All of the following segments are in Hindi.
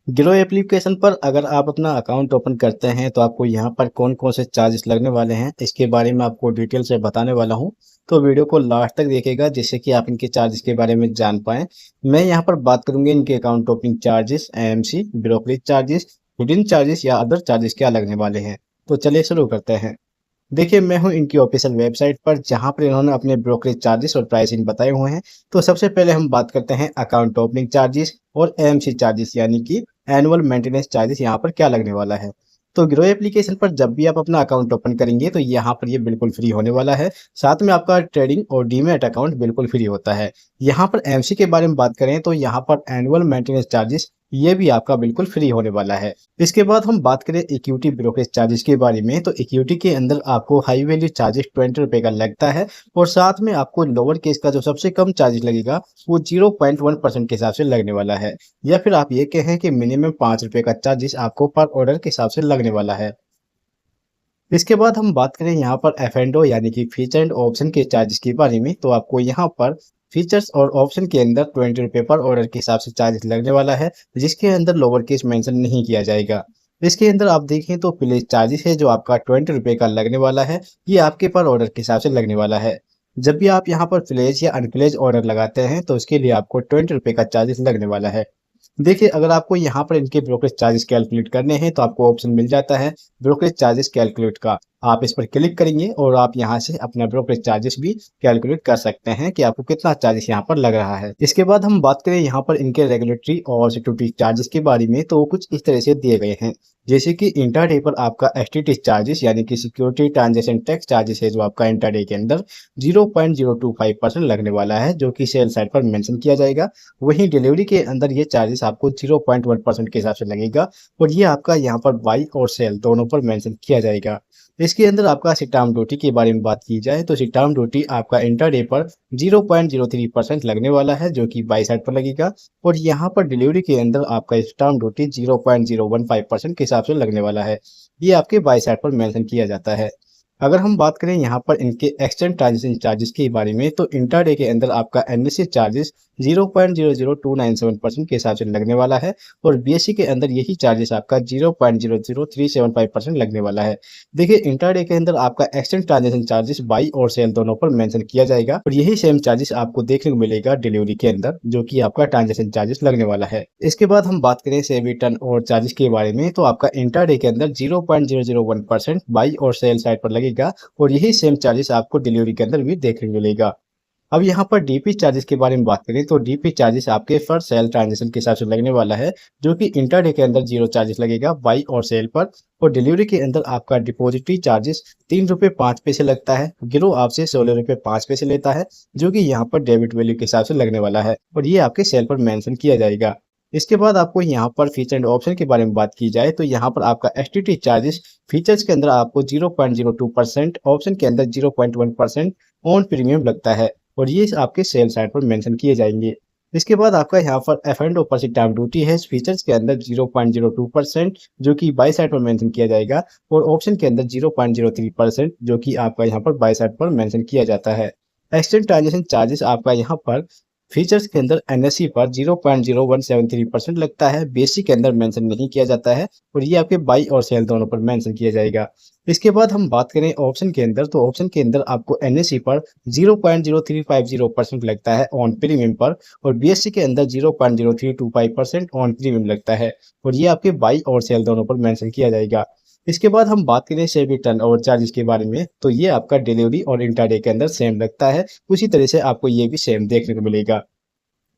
ग्रो एप्लीकेशन पर अगर आप अपना अकाउंट ओपन करते हैं तो आपको यहाँ पर कौन कौन से चार्जेस लगने वाले हैं इसके बारे में आपको डिटेल से बताने वाला हूँ। तो वीडियो को लास्ट तक देखिएगा जिससे कि आप इनके चार्जेस के बारे में जान पाएं। मैं यहाँ पर बात करूंगी इनके account opening charges, AMC, brokerage charges, hidden charges या अदर चार्जेस क्या लगने वाले हैं। तो चलिए शुरू करते हैं। देखिए, मैं हूं इनकी ऑफिशियल वेबसाइट पर जहां पर इन्होंने अपने ब्रोकरेज चार्जेस और प्राइसिंग बताए हुए हैं। तो सबसे पहले हम बात करते हैं अकाउंट ओपनिंग चार्जेस और एएमसी चार्जेस यानी कि एनुअल मेंटेनेंस चार्जेस यहाँ पर क्या लगने वाला है। तो ग्रो एप्लीकेशन पर जब भी आप अपना अकाउंट ओपन करेंगे तो यहाँ पर ये बिल्कुल फ्री होने वाला है। साथ में आपका ट्रेडिंग और डीमैट अकाउंट बिल्कुल फ्री होता है। यहाँ पर एमसी के बारे में बात करें तो यहाँ पर एनुअल मेंटेनेंस चार्जेस ये भी आपका बिल्कुल फ्री होने वाला है। इसके बाद हम बात करें इक्विटी ब्रोकरेज चार्जेस के बारे में। तो इक्विटी के अंदर आपको हाई वैल्यू चार्जेस 20 रुपए का लगता है और साथ में आपको लोअर केस का जो सबसे कम चार्जेस लगेगा वो 0.1% के हिसाब से लगने वाला है। या फिर आप ये कहें कि मिनिमम 5 रुपए का चार्जेस आपको पर ऑर्डर के हिसाब से लगने वाला है। इसके बाद हम बात करें यहाँ पर एफ&ओ यानी कि फीचर एंड ऑप्शन के चार्जेस के बारे में। तो आपको यहाँ पर फीचर्स और ऑप्शन के अंदर 20 रुपए पर ऑर्डर के हिसाब से चार्जेस लगने वाला है, जिसके अंदर लोअर केस मेंशन नहीं किया जाएगा। इसके अंदर आप देखें तो प्लेस चार्जेस है जो आपका 20 रुपए का लगने वाला है। ये आपके पर ऑर्डर के हिसाब से लगने वाला है। जब भी आप यहाँ पर प्लेज या अनप्लेज ऑर्डर लगाते हैं तो उसके लिए आपको 20 रुपए का चार्जेस लगने वाला है। देखिए, अगर आपको यहाँ पर इनके ब्रोकरेज चार्जेस कैलकुलेट करने हैं तो आपको ऑप्शन मिल जाता है ब्रोकरेज चार्जेस कैलकुलेट का। आप इस पर क्लिक करेंगे और आप यहाँ से अपना ब्रोकरेज चार्जेस भी कैलकुलेट कर सकते हैं कि आपको कितना चार्जेस यहाँ पर लग रहा है। इसके बाद हम बात करें यहाँ पर इनके रेगुलेटरी और सिक्योरिटी चार्जेस के बारे में। तो वो कुछ इस तरह से दिए गए हैं, जैसे कि इंटरडे पर आपका एसटीटी चार्जेस यानी कि सिक्योरिटी ट्रांजेक्शन टैक्स चार्जेस है जो आपका इंटरडे के अंदर 0.025% लगने वाला है, जो कि सेल साइड पर मेंशन किया जाएगा। वहीं डिलीवरी के अंदर ये चार्जेस आपको 0.1% के हिसाब से लगेगा और ये आपका यहाँ पर बाई और सेल दोनों पर मेंशन किया जाएगा। इसके अंदर आपका सिटाम ड्यूटी के बारे में बात की जाए तो सिटाम ड्यूटी आपका इंटरडे पर 0.03% लगने वाला है, जो कि बाई साइड पर लगेगा। और यहाँ पर डिलीवरी के अंदर आपका स्टाम्प ड्यूटी 0.015% के हिसाब से लगने वाला है। ये आपके बाई साइड पर मेंशन किया जाता है। अगर हम बात करें यहाँ पर इनके एक्सचेंज ट्रांजेक्शन चार्जेस के बारे में तो इंटरडे के अंदर आपका एनएससी चार्जेस 0.00297% के हिसाब से लगने वाला है और बीएससी के अंदर यही चार्जेस आपका 0.00375% लगने वाला है। देखिए, इंटरडे के अंदर आपका एक्सचेंज ट्रांजेक्शन चार्जेस बाई और सेल दोनों पर मेंशन किया जाएगा और यही सेम चार्जेस आपको देखने को मिलेगा डिलीवरी के अंदर, जो कि आपका ट्रांजेक्शन चार्जेस लगने वाला है। इसके बाद हम बात करें सेव रिटर्न और चार्जेस के बारे में। तो आपका इंटरडे के अंदर 0.001% बाई और सेल साइड पर लगेगा और यही सेम चार्जेस आपको डिलीवरी के अंदर भी देखने को मिलेगा। अब यहाँ पर डीपी चार्जेस के बारे में बात करें तो डीपी चार्जेस आपके फर सेल ट्रांजेक्शन के हिसाब से लगने वाला है, जो कि इंटरडे के अंदर 0 चार्जेस लगेगा बाई और सेल पर। और डिलीवरी के अंदर आपका डिपॉजिटरी चार्जेस 3 रुपये 5 पैसे लगता है। गिरो आपसे 16 रुपये 5 पैसे लेता है, जो कि यहाँ पर डेबिट वैल्यू के हिसाब से लगने वाला है और ये आपके सेल पर मेंशन किया जाएगा। इसके बाद आपको यहाँ पर फीचर एंड ऑप्शन के बारे में बात की जाए तो यहाँ पर आपका एसटीटी चार्जेस फीचर्स के अंदर आपको 0.02%, ऑप्शन के अंदर 0.1% ऑन प्रीमियम लगता है और ये आपके सेल साइड पर मेंशन किए जाएंगे। इसके बाद आपका यहाँ पर एफ&ओ पर स्टैम्प ड्यूटी है फीचर्स के अंदर 0.02%, जो कि बाई साइड पर मेंशन किया जाएगा और ऑप्शन के अंदर 0.03%, जो कि आपका यहाँ पर बाई साइड पर मेंशन किया जाता है। एक्सचेंज ट्रांजेक्शन चार्जेस आपका यहाँ पर फीचर्स के अंदर एनएससी पर 0.0173% लगता है, बेसिक के अंदर मेंशन नहीं किया जाता है और ये आपके बाई और सेल दोनों पर मेंशन किया जाएगा। इसके बाद हम बात करें ऑप्शन के अंदर तो ऑप्शन के अंदर आपको एनएससी पर 0.0350% लगता है ऑन प्रीमियम पर और बीएससी के अंदर 0.0325% ऑन प्रीमियम लगता है और ये आपके बाई और सेल दोनों पर मेंशन किया जाएगा। इसके बाद हम बात करें सेव रिटर्न और चार्जेस के बारे में तो ये आपका डिलीवरी और इंटरडे के अंदर सेम लगता है। उसी तरह से आपको ये भी सेम देखने को मिलेगा।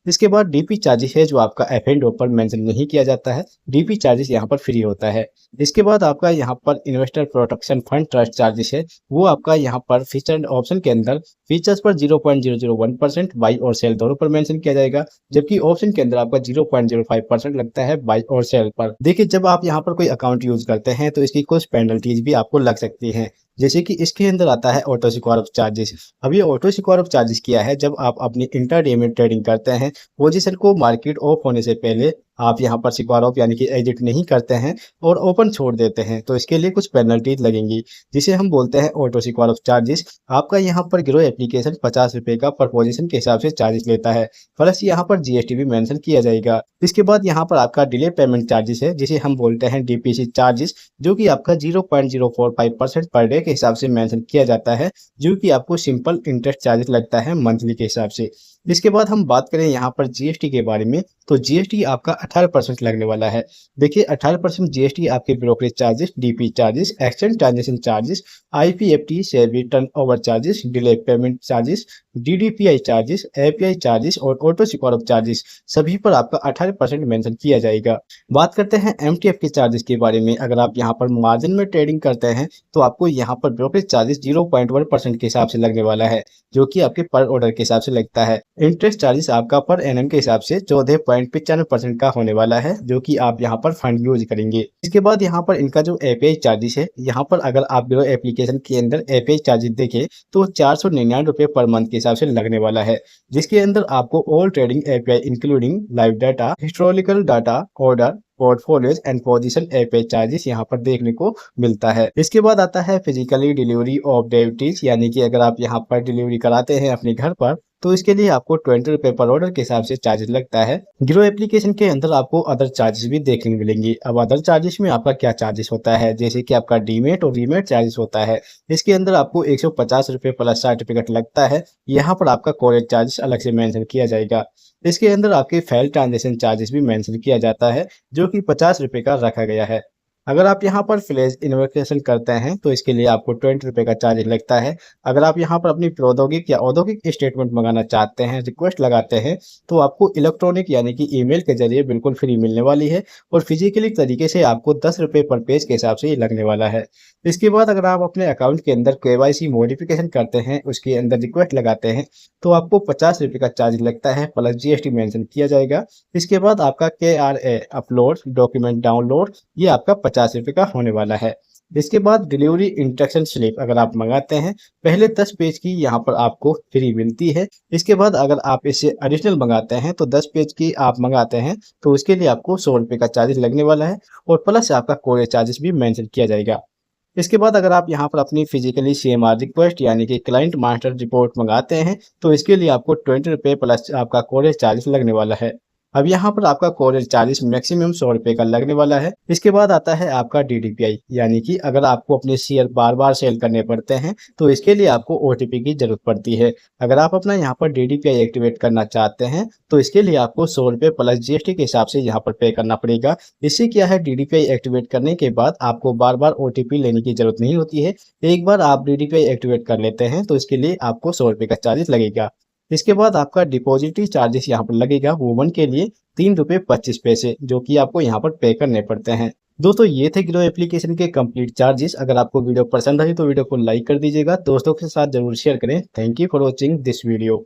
इसके बाद डीपी चार्जेस है जो आपका एफ&ओ पर मेंशन नहीं किया जाता है। डीपी चार्जेस यहाँ पर फ्री होता है। इसके बाद आपका यहाँ पर investor protection fund trust charges है, वो आपका यहाँ पर फीचर एंड ऑप्शन के अंदर फीचर्स पर 0.001% बाई और सेल दोनों पर मेंशन किया जाएगा, जबकि ऑप्शन के अंदर आपका 0.05% लगता है बाई और सेल पर। देखिए, जब आप यहाँ पर कोई अकाउंट यूज करते हैं तो इसकी कुछ पेनल्टीज भी आपको लग सकती हैं, जैसे कि इसके अंदर आता है ऑटो सिक्योर चार्जेस। अब ये ऑटो सिक्योर चार्जेस किया है जब आप अपनी इंटरडे में ट्रेडिंग करते हैं, पोजीशन को मार्केट ऑफ होने से पहले आप यहाँ पर स्क्वायर ऑफ यानी कि एग्जिट नहीं करते हैं और ओपन छोड़ देते हैं तो इसके लिए कुछ पेनल्टीज लगेंगी, जिसे हम बोलते हैं ऑटो स्क्वायर ऑफ चार्जेस। आपका यहाँ पर ग्रो एप्लीकेशन 50 रुपये का पर पोजीशन के हिसाब से चार्जेस लेता है, प्लस यहाँ पर जीएसटी भी मेंशन किया जाएगा। इसके बाद यहाँ पर आपका डिले पेमेंट चार्जेस है, जिसे हम बोलते हैं डीपीसी चार्जेस, जो कि आपका 0.045% पर डे के हिसाब से मेंशन किया जाता है, जो कि आपको सिंपल इंटरेस्ट चार्जेस लगता है मंथली के हिसाब से। इसके बाद हम बात करें यहाँ पर जीएसटी के बारे में, तो जीएसटी आपका 18% लगने वाला है। देखिए 18% जीएसटी आपके brokerage charges, DP charges, exchange transaction charges, IPFT SEBI turnover charges, delay payment charges, DDPI charges, API charges और ऑटो स्क्वायर ऑफ चार्जेस, सभी पर आपका 18% मेंशन किया जाएगा। बात करते हैं एमटीएफ के चार्जेस के बारे में। अगर आप यहाँ पर मार्जिन में ट्रेडिंग करते हैं तो आपको यहाँ पर ब्रोकरेज चार्जेस 0.1% के हिसाब से लगने वाला है, जो कि आपके पर ऑर्डर के हिसाब से लगता है। इंटरेस्ट चार्जेस आपका पर एनएम के हिसाब से 14.95% का होने वाला है, जो कि आप यहाँ पर फंड यूज करेंगे। इसके बाद यहाँ पर इनका जो एपीआई चार्जेस है, यहाँ पर अगर आप ग्रो एप्लीकेशन के अंदर एपीआई चार्जेस देखें तो 499 रुपये पर मंथ के हिसाब से लगने वाला है, जिसके अंदर आपको all trading API including live data, historical data, order, portfolios and position API charges यहाँ पर देखने को मिलता है। इसके बाद आता है फिजिकली डिलीवरी ऑफ डेविटीज, यानी कि अगर आप यहाँ पर डिलीवरी कराते हैं अपने घर पर तो इसके लिए आपको 20 रुपये पर ऑर्डर के हिसाब से चार्जेस लगता है। ग्रो एप्लीकेशन के अंदर आपको अदर चार्जेस भी देखने मिलेंगे। अब अदर चार्जेस में आपका क्या चार्जेस होता है, जैसे कि आपका डीमेट और रीमेट चार्जेस होता है। इसके अंदर आपको 150 रुपये प्लस सर्टिफिकेट लगता है। यहाँ पर आपका कोरेज चार्जेस अलग से मेंशन किया जाएगा। इसके अंदर आपके फेल ट्रांजेक्शन चार्जेस भी मेंशन किया जाता है, जो कि 50 रुपये का रखा गया है। अगर आप यहाँ पर फ्लैश इन्वेस्टिगेशन करते हैं तो इसके लिए आपको 20 रुपये का चार्ज लगता है। अगर आप यहाँ पर अपनी प्रौद्योगिक या औद्योगिक स्टेटमेंट मंगाना चाहते हैं, रिक्वेस्ट लगाते हैं, तो आपको इलेक्ट्रॉनिक यानी कि ईमेल के जरिए बिल्कुल फ्री मिलने वाली है और फिजिकली तरीके से आपको 10 रुपये पर पेज के हिसाब से ये लगने वाला है। इसके बाद अगर आप अपने अकाउंट के अंदर केवाईसी मॉडिफिकेशन करते हैं, उसके अंदर रिक्वेस्ट लगाते हैं, तो आपको 50 रुपये का चार्ज लगता है, प्लस जीएसटी मेंशन किया जाएगा। इसके बाद आपका KRA अपलोड, डॉक्यूमेंट डाउनलोड, ये आपका 50 रुपये का होने वाला है। इसके बाद डिलीवरी इंस्ट्रक्शन स्लिप अगर आप मंगाते हैं, पहले 10 पेज की यहाँ पर आपको फ्री मिलती है। इसके बाद अगर आप इसे एडिशनल मंगाते हैं तो 10 पेज की आप मंगाते हैं तो उसके लिए आपको 100 रुपये का चार्ज लगने वाला है और प्लस आपका कोरियर चार्जेस भी मेंशन किया जाएगा। इसके बाद अगर आप यहाँ पर अपनी फिजिकली CMR रिक्वेस्ट यानी कि क्लाइंट मास्टर रिपोर्ट मंगाते हैं तो इसके लिए आपको 20 रुपये प्लस आपका कोरियर चार्जेस लगने वाला है। अब यहाँ पर आपका कोरियर चार्जेस मैक्सिमम 100 रुपये का लगने वाला है। इसके बाद आता है आपका DDPI, यानी कि अगर आपको अपने शेयर बार बार सेल करने पड़ते हैं तो इसके लिए आपको OTP की जरूरत पड़ती है। अगर आप अपना यहाँ पर DDPI एक्टिवेट करना चाहते हैं तो इसके लिए आपको 100 रुपये प्लस GST के हिसाब से यहाँ पर पे करना पड़ेगा। इससे क्या है, DDPI एक्टिवेट करने के बाद आपको बार बार OTP लेने की जरूरत नहीं होती है। एक बार आप DDPI एक्टिवेट कर लेते हैं तो इसके लिए आपको 100 रुपये का चार्जेस लगेगा। इसके बाद आपका डिपॉजिटरी चार्जेस यहाँ पर लगेगा वूमन के लिए 3 रुपये 25 पैसे, जो कि आपको यहाँ पर पे करने पड़ते हैं। दोस्तों ये थे ग्रो एप्लीकेशन के कंप्लीट चार्जेस। अगर आपको वीडियो पसंद आई तो वीडियो को लाइक कर दीजिएगा, दोस्तों के साथ जरूर शेयर करें। Thank you for watching this video.